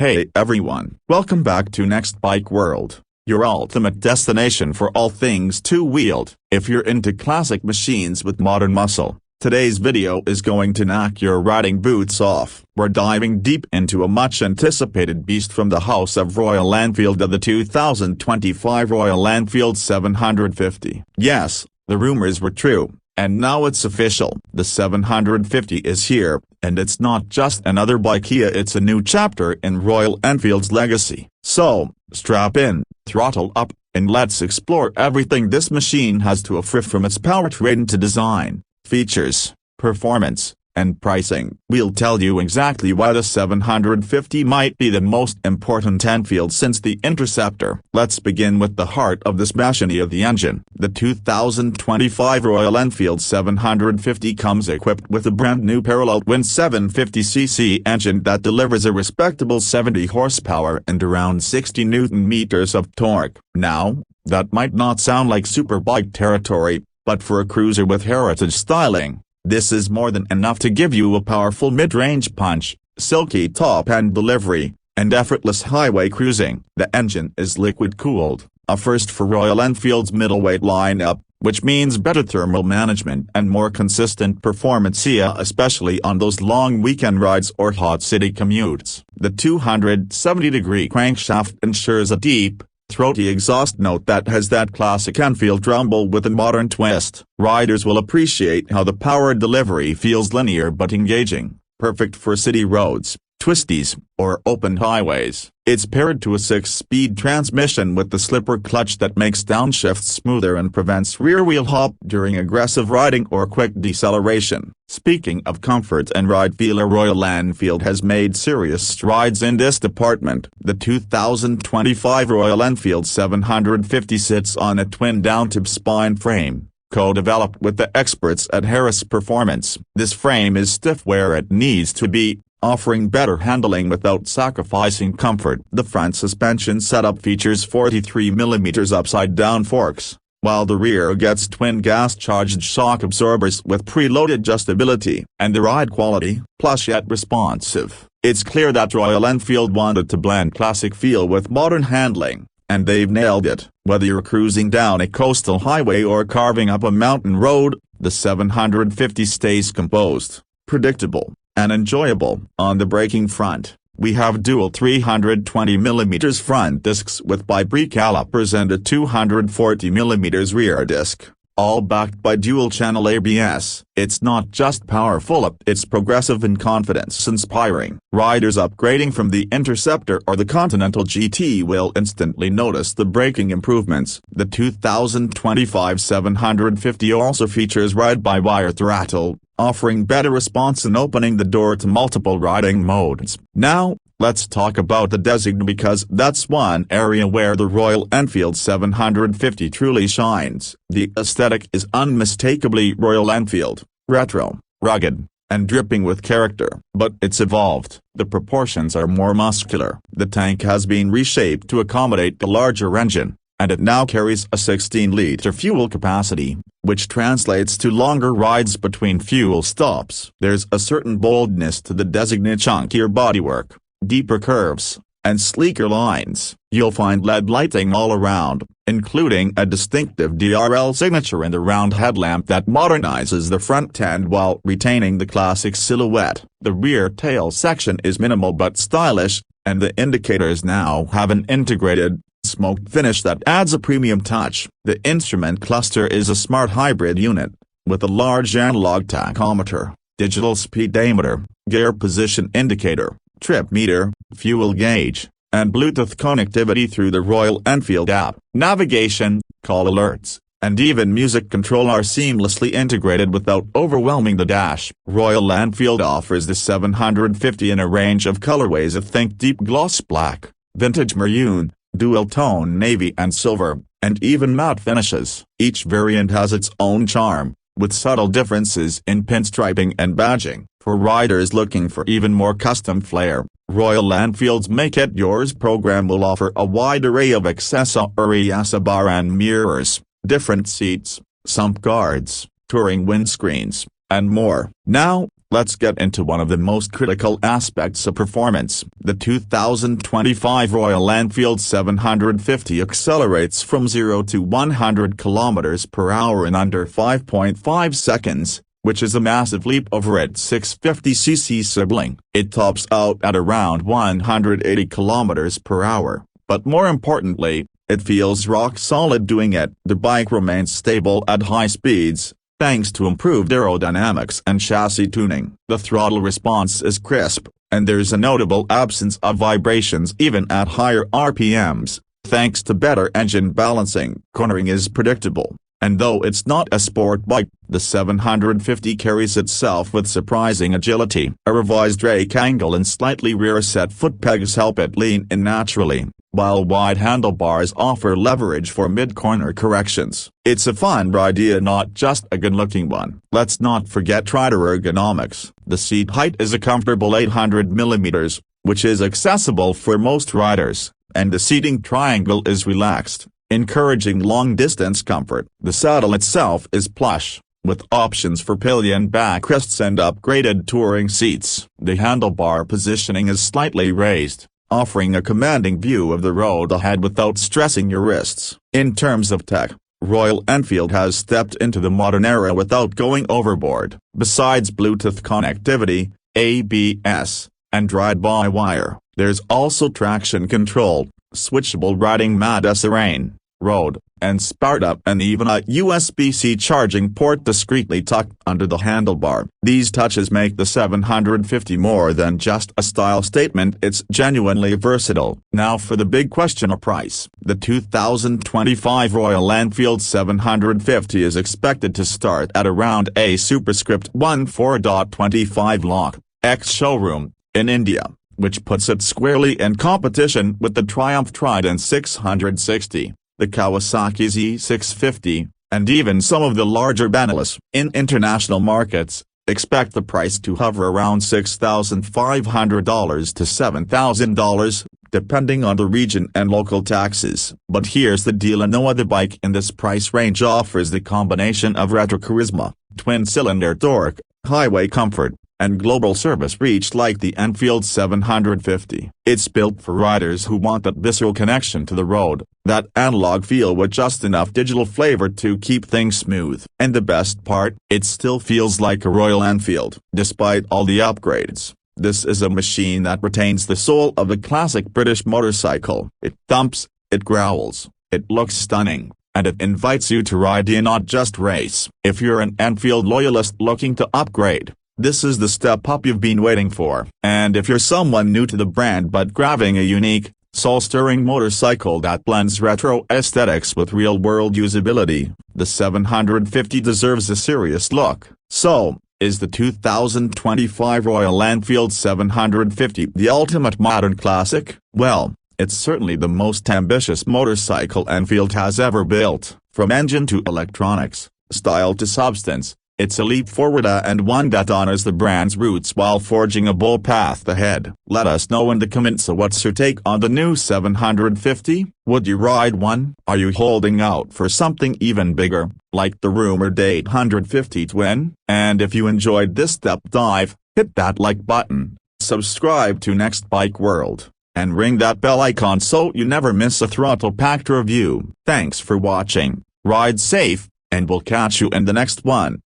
Hey everyone, welcome back to Next Bike World, your ultimate destination for all things two-wheeled. If you're into classic machines with modern muscle, today's video is going to knock your riding boots off. We're diving deep into a much-anticipated beast from the house of Royal Enfield, the 2025 Royal Enfield 750. Yes, the rumors were true, and now it's official. The 750 is here, and it's not just another bike here, it's a new chapter in Royal Enfield's legacy. So, strap in, throttle up, and let's explore everything this machine has to offer, from its powertrain to design, features, performance, and pricing. We'll tell you exactly why the 750 might be the most important Enfield since the Interceptor. Let's begin with the heart of this machine, the engine. The 2025 Royal Enfield 750 comes equipped with a brand new parallel twin 750cc engine that delivers a respectable 70 horsepower and around 60 Nm of torque. Now, that might not sound like superbike territory, but for a cruiser with heritage styling, this is more than enough to give you a powerful mid-range punch, silky top-end delivery, and effortless highway cruising. The engine is liquid-cooled, a first for Royal Enfield's middleweight lineup, which means better thermal management and more consistent performance here, especially on those long weekend rides or hot city commutes. The 270-degree crankshaft ensures a deep, throaty exhaust note that has that classic Enfield rumble with a modern twist. Riders will appreciate how the power delivery feels linear but engaging, perfect for city roads, twisties, or open highways. It's paired to a 6-speed transmission with the slipper clutch that makes downshifts smoother and prevents rear-wheel hop during aggressive riding or quick deceleration. Speaking of comfort and ride feel, Royal Enfield has made serious strides in this department. The 2025 Royal Enfield 750 sits on a twin down-tube spine frame, co-developed with the experts at Harris Performance. This frame is stiff where it needs to be, offering better handling without sacrificing comfort. The front suspension setup features 43mm upside-down forks, while the rear gets twin gas-charged shock absorbers with preloaded adjustability. And the ride quality, plush yet responsive. It's clear that Royal Enfield wanted to blend classic feel with modern handling, and they've nailed it. Whether you're cruising down a coastal highway or carving up a mountain road, the 750 stays composed, predictable, and enjoyable. On the braking front, we have dual 320mm front discs with bi-brake calipers and a 240mm rear disc, all backed by dual-channel ABS. It's not just powerful, it's progressive and confidence-inspiring. Riders upgrading from the Interceptor or the Continental GT will instantly notice the braking improvements. The 2025 750 also features ride-by-wire throttle, offering better response and opening the door to multiple riding modes. Now, let's talk about the design, because that's one area where the Royal Enfield 750 truly shines. The aesthetic is unmistakably Royal Enfield, retro, rugged, and dripping with character. But it's evolved. The proportions are more muscular. The tank has been reshaped to accommodate the larger engine, and it now carries a 16-liter fuel capacity, which translates to longer rides between fuel stops. There's a certain boldness to the designated chunkier bodywork, deeper curves, and sleeker lines. You'll find LED lighting all around, including a distinctive DRL signature and a round headlamp that modernizes the front end while retaining the classic silhouette. The rear tail section is minimal but stylish, and the indicators now have an integrated smoked finish that adds a premium touch. The instrument cluster is a smart hybrid unit, with a large analog tachometer, digital speedometer, gear position indicator, trip meter, fuel gauge, and Bluetooth connectivity through the Royal Enfield app. Navigation, call alerts, and even music control are seamlessly integrated without overwhelming the dash. Royal Enfield offers the 750 in a range of colorways. Think deep gloss black, vintage maroon, dual-tone navy and silver, and even matte finishes. Each variant has its own charm, with subtle differences in pinstriping and badging. For riders looking for even more custom flair, Royal Enfield's Make It Yours program will offer a wide array of accessories: a bar and mirrors, different seats, sump guards, touring windscreens, and more. Now, let's get into one of the most critical aspects of performance. The 2025 Royal Enfield 750 accelerates from 0 to 100 km per hour in under 5.5 seconds, which is a massive leap over its 650cc sibling. It tops out at around 180 km per hour, but more importantly, it feels rock solid doing it. The bike remains stable at high speeds, thanks to improved aerodynamics and chassis tuning. The throttle response is crisp, and there's a notable absence of vibrations even at higher RPMs, thanks to better engine balancing. Cornering is predictable, and though it's not a sport bike, the 750 carries itself with surprising agility. A revised rake angle and slightly rear-set foot pegs help it lean in naturally, while wide handlebars offer leverage for mid-corner corrections. It's a fun idea, not just a good-looking one. Let's not forget rider ergonomics. The seat height is a comfortable 800 mm, which is accessible for most riders, and the seating triangle is relaxed, encouraging long-distance comfort. The saddle itself is plush, with options for pillion backrests and upgraded touring seats. The handlebar positioning is slightly raised, offering a commanding view of the road ahead without stressing your wrists. In terms of tech, Royal Enfield has stepped into the modern era without going overboard. Besides Bluetooth connectivity, ABS, and ride-by-wire, there's also traction control, switchable riding mode, terrain, road, and startup, and even a USB-C charging port discreetly tucked under the handlebar. These touches make the 750 more than just a style statement, it's genuinely versatile. Now for the big question of price. The 2025 Royal Enfield 750 is expected to start at around a superscript 14.25 lakh, ex-showroom, in India, which puts it squarely in competition with the Triumph Trident 660. The Kawasaki Z650, and even some of the larger Benelux. In international markets, expect the price to hover around $6,500 to $7,000, depending on the region and local taxes. But here's the deal: no other bike in this price range offers the combination of retro charisma, twin-cylinder torque, highway comfort, and global service reach like the Enfield 750. It's built for riders who want that visceral connection to the road, that analog feel with just enough digital flavor to keep things smooth. And the best part, it still feels like a Royal Enfield. Despite all the upgrades, this is a machine that retains the soul of a classic British motorcycle. It thumps, it growls, it looks stunning, and it invites you to ride in, not just race. If you're an Enfield loyalist looking to upgrade, this is the step up you've been waiting for. And if you're someone new to the brand but craving a unique, soul-stirring motorcycle that blends retro aesthetics with real-world usability, the 750 deserves a serious look. So, is the 2025 Royal Enfield 750 the ultimate modern classic? Well, it's certainly the most ambitious motorcycle Enfield has ever built. From engine to electronics, style to substance, it's a leap forward, and one that honors the brand's roots while forging a bold path ahead. Let us know in the comments what's your take on the new 750. Would you ride one? Are you holding out for something even bigger, like the rumored 850 twin? And if you enjoyed this deep dive, hit that like button, subscribe to Next Bike World, and ring that bell icon so you never miss a throttle-packed review. Thanks for watching, ride safe, and we'll catch you in the next one.